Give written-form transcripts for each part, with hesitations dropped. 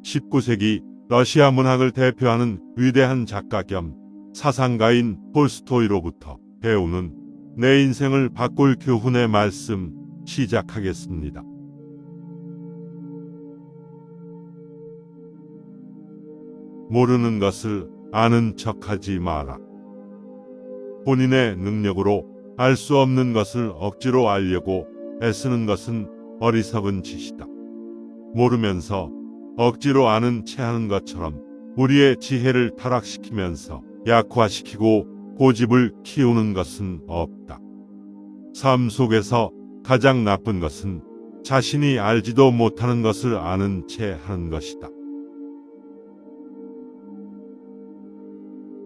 19세기 러시아 문학을 대표하는 위대한 작가 겸 사상가인 톨스토이로부터 배우는 내 인생을 바꿀 교훈의 말씀 시작하겠습니다. 모르는 것을 아는 척하지 마라. 본인의 능력으로 알 수 없는 것을 억지로 알려고 애쓰는 것은 어리석은 짓이다. 모르면서 억지로 아는 체하는 것처럼 우리의 지혜를 타락시키면서 약화시키고 고집을 키우는 것은 없다. 삶 속에서 가장 나쁜 것은 자신이 알지도 못하는 것을 아는 채 하는 것이다.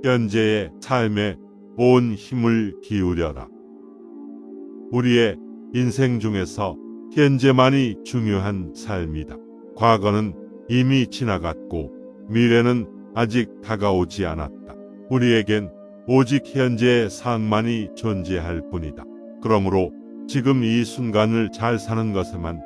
현재의 삶에 온 힘을 기울여라. 우리의 인생 중에서 현재만이 중요한 삶이다. 과거는 이미 지나갔고 미래는 아직 다가오지 않았다. 우리에겐 오직 현재의 삶만이 존재할 뿐이다. 그러므로 지금 이 순간을 잘 사는 것에만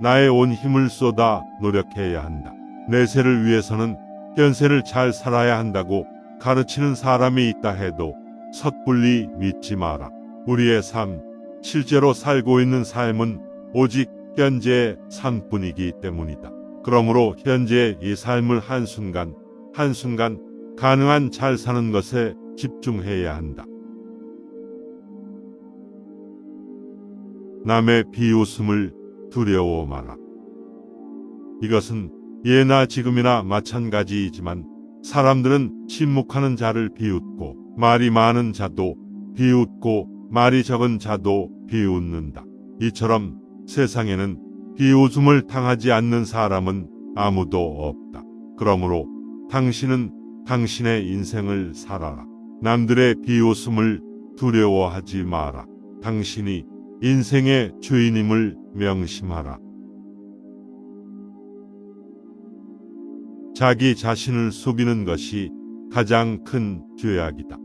나의 온 힘을 쏟아 노력해야 한다. 내세를 위해서는 현세를 잘 살아야 한다고 가르치는 사람이 있다 해도 섣불리 믿지 마라. 우리의 삶, 실제로 살고 있는 삶은 오직 현재의 삶뿐이기 때문이다. 그러므로 현재의 이 삶을 한순간 한순간 가능한 잘 사는 것에 집중해야 한다. 남의 비웃음을 두려워 마라. 이것은 예나 지금이나 마찬가지이지만 사람들은 침묵하는 자를 비웃고 말이 많은 자도 비웃고 말이 적은 자도 비웃는다. 이처럼 세상에는 비웃음을 당하지 않는 사람은 아무도 없다. 그러므로 당신은 당신의 인생을 살아라. 남들의 비웃음을 두려워하지 마라. 당신이 인생의 주인임을 명심하라. 자기 자신을 속이는 것이 가장 큰 죄악이다.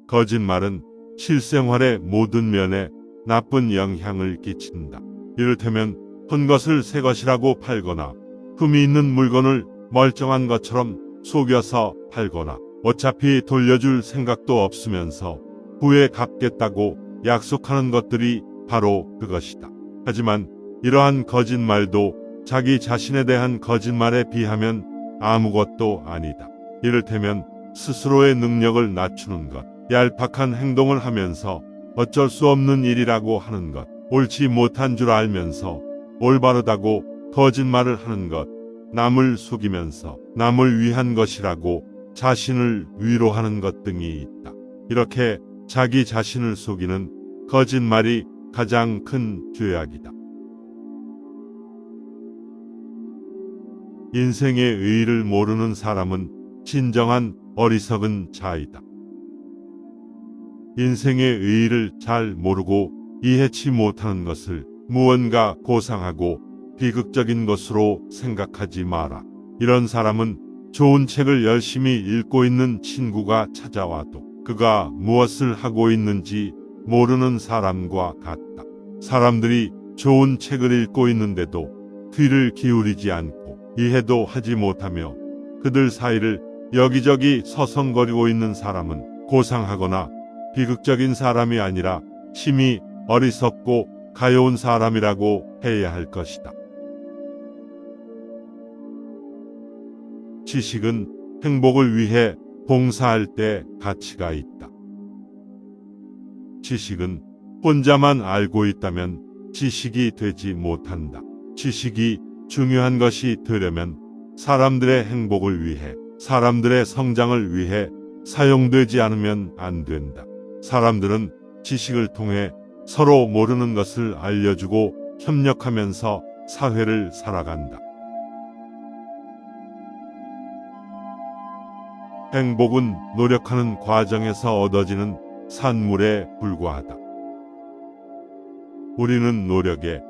거짓말은 실생활의 모든 면에 나쁜 영향을 끼친다. 이를테면 본 것을 새 것이라고 팔거나 흠이 있는 물건을 멀쩡한 것처럼 속여서 팔거나 어차피 돌려줄 생각도 없으면서 후에 갚겠다고 약속하는 것들이 바로 그것이다. 하지만 이러한 거짓말도 자기 자신에 대한 거짓말에 비하면 아무것도 아니다. 이를테면 스스로의 능력을 낮추는 것, 얄팍한 행동을 하면서 어쩔 수 없는 일이라고 하는 것, 옳지 못한 줄 알면서 올바르다고 거짓말을 하는 것, 남을 속이면서 남을 위한 것이라고 자신을 위로하는 것 등이 있다. 이렇게 자기 자신을 속이는 거짓말이 가장 큰 죄악이다. 인생의 의의를 모르는 사람은 진정한 어리석은 자이다. 인생의 의의를 잘 모르고 이해치 못하는 것을 무언가 고상하고 비극적인 것으로 생각하지 마라. 이런 사람은 좋은 책을 열심히 읽고 있는 친구가 찾아와도 그가 무엇을 하고 있는지 모르는 사람과 같다. 사람들이 좋은 책을 읽고 있는데도 귀를 기울이지 않고 이해도 하지 못하며 그들 사이를 여기저기 서성거리고 있는 사람은 고상하거나 비극적인 사람이 아니라 심히 어리석고 가여운 사람이라고 해야 할 것이다. 지식은 행복을 위해 봉사할 때 가치가 있다. 지식은 혼자만 알고 있다면 지식이 되지 못한다. 지식이 중요한 것이 되려면 사람들의 행복을 위해, 사람들의 성장을 위해 사용되지 않으면 안 된다. 사람들은 지식을 통해 서로 모르는 것을 알려주고 협력하면서 사회를 살아간다. 행복은 노력하는 과정에서 얻어지는 산물에 불과하다. 우리는 노력에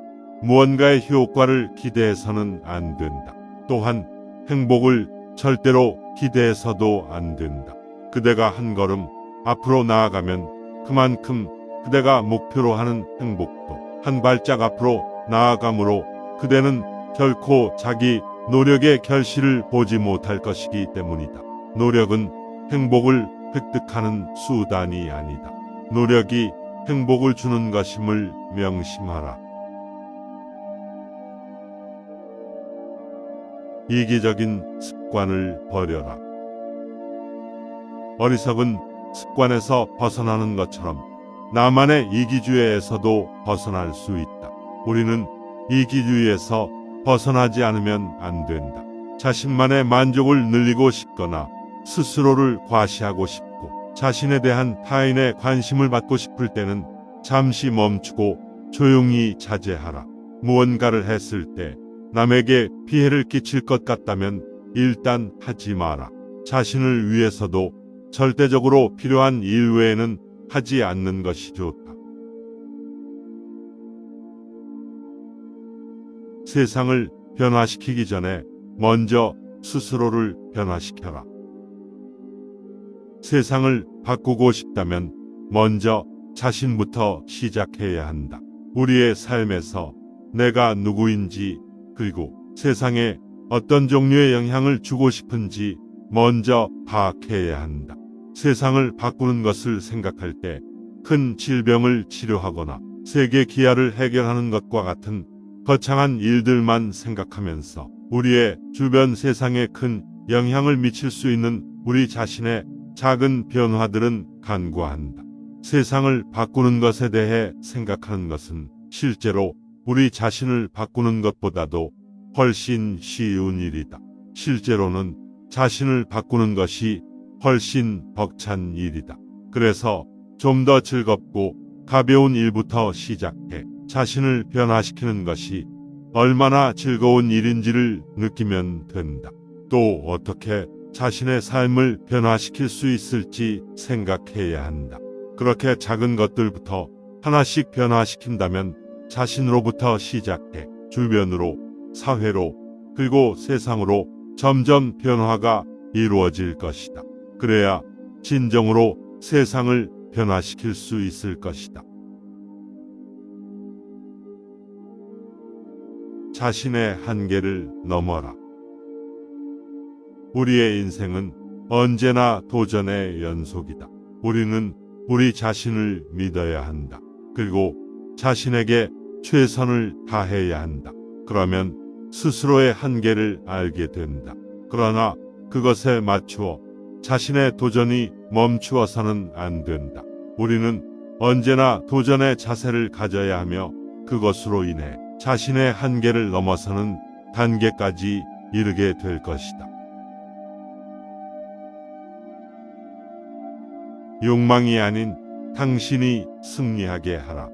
무언가의 효과를 기대해서는 안 된다. 또한 행복을 절대로 기대해서도 안 된다. 그대가 한 걸음 앞으로 나아가면 그만큼 그대가 목표로 하는 행복도 한 발짝 앞으로 나아가므로 그대는 결코 자기 노력의 결실을 보지 못할 것이기 때문이다. 노력은 행복을 획득하는 수단이 아니다. 노력이 행복을 주는 것임을 명심하라. 이기적인 습관을 버려라. 어리석은 습관에서 벗어나는 것처럼 나만의 이기주의에서도 벗어날 수 있다. 우리는 이기주의에서 벗어나지 않으면 안 된다. 자신만의 만족을 늘리고 싶거나 스스로를 과시하고 싶고 자신에 대한 타인의 관심을 받고 싶을 때는 잠시 멈추고 조용히 자제하라. 무언가를 했을 때 남에게 피해를 끼칠 것 같다면 일단 하지 마라. 자신을 위해서도 절대적으로 필요한 일 외에는 하지 않는 것이 좋다. 세상을 변화시키기 전에 먼저 스스로를 변화시켜라. 세상을 바꾸고 싶다면 먼저 자신부터 시작해야 한다. 우리의 삶에서 내가 누구인지 그리고 세상에 어떤 종류의 영향을 주고 싶은지 먼저 파악해야 한다. 세상을 바꾸는 것을 생각할 때 큰 질병을 치료하거나 세계 기아를 해결하는 것과 같은 거창한 일들만 생각하면서 우리의 주변 세상에 큰 영향을 미칠 수 있는 우리 자신의 작은 변화들은 간과한다. 세상을 바꾸는 것에 대해 생각하는 것은 실제로 우리 자신을 바꾸는 것보다도 훨씬 쉬운 일이다. 실제로는 자신을 바꾸는 것이 훨씬 벅찬 일이다. 그래서 좀 더 즐겁고 가벼운 일부터 시작해 자신을 변화시키는 것이 얼마나 즐거운 일인지를 느끼면 된다. 또 어떻게 자신의 삶을 변화시킬 수 있을지 생각해야 한다. 그렇게 작은 것들부터 하나씩 변화시킨다면 자신으로부터 시작해 주변으로, 사회로, 그리고 세상으로 점점 변화가 이루어질 것이다. 그래야 진정으로 세상을 변화시킬 수 있을 것이다. 자신의 한계를 넘어라. 우리의 인생은 언제나 도전의 연속이다. 우리는 우리 자신을 믿어야 한다. 그리고 자신에게 최선을 다해야 한다. 그러면 스스로의 한계를 알게 된다. 그러나 그것에 맞추어 자신의 도전이 멈추어서는 안 된다. 우리는 언제나 도전의 자세를 가져야 하며 그것으로 인해 자신의 한계를 넘어서는 단계까지 이르게 될 것이다. 욕망이 아닌 당신이 승리하게 하라.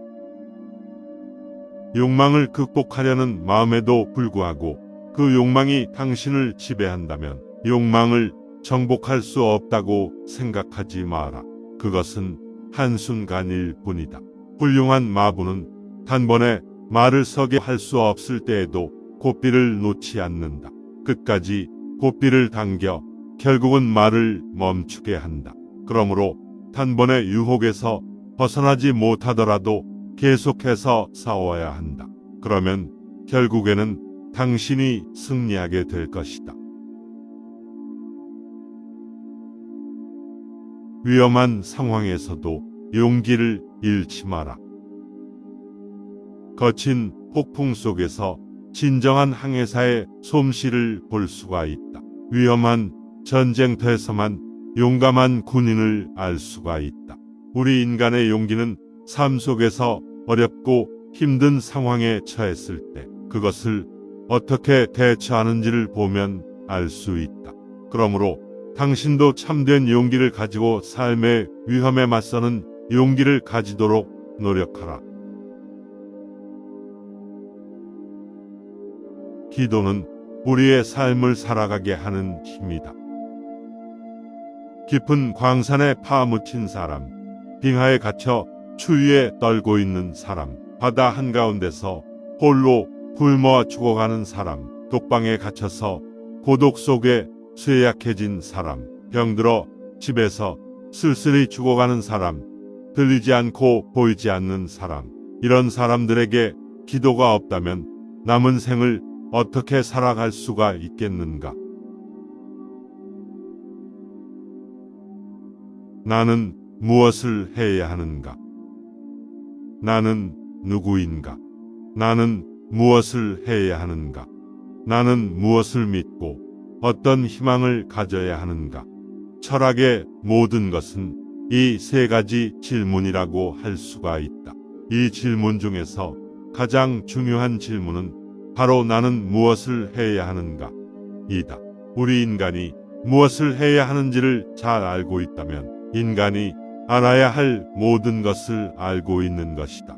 욕망을 극복하려는 마음에도 불구하고 그 욕망이 당신을 지배한다면 욕망을 정복할 수 없다고 생각하지 마라. 그것은 한순간일 뿐이다. 훌륭한 마부는 단번에 말을 서게 할 수 없을 때에도 고삐를 놓지 않는다. 끝까지 고삐를 당겨 결국은 말을 멈추게 한다. 그러므로 단번에 유혹에서 벗어나지 못하더라도 계속해서 싸워야 한다. 그러면 결국에는 당신이 승리하게 될 것이다. 위험한 상황에서도 용기를 잃지 마라. 거친 폭풍 속에서 진정한 항해사의 솜씨를 볼 수가 있다. 위험한 전쟁터에서만 용감한 군인을 알 수가 있다. 우리 인간의 용기는 삶 속에서 어렵고 힘든 상황에 처했을 때 그것을 어떻게 대처하는지를 보면 알 수 있다. 그러므로 당신도 참된 용기를 가지고 삶의 위험에 맞서는 용기를 가지도록 노력하라. 기도는 우리의 삶을 살아가게 하는 힘이다. 깊은 광산에 파묻힌 사람, 빙하에 갇혀 추위에 떨고 있는 사람, 바다 한가운데서 홀로 굶어 죽어가는 사람, 독방에 갇혀서 고독 속에 쇠약해진 사람, 병들어 집에서 쓸쓸히 죽어가는 사람, 들리지 않고 보이지 않는 사람, 이런 사람들에게 기도가 없다면 남은 생을 어떻게 살아갈 수가 있겠는가? 나는 무엇을 해야 하는가? 나는 누구인가? 나는 무엇을 해야 하는가? 나는 무엇을 믿고 어떤 희망을 가져야 하는가? 철학의 모든 것은 이 세 가지 질문이라고 할 수가 있다. 이 질문 중에서 가장 중요한 질문은 바로 나는 무엇을 해야 하는가? 이다. 우리 인간이 무엇을 해야 하는지를 잘 알고 있다면 인간이 알아야 할 모든 것을 알고 있는 것이다.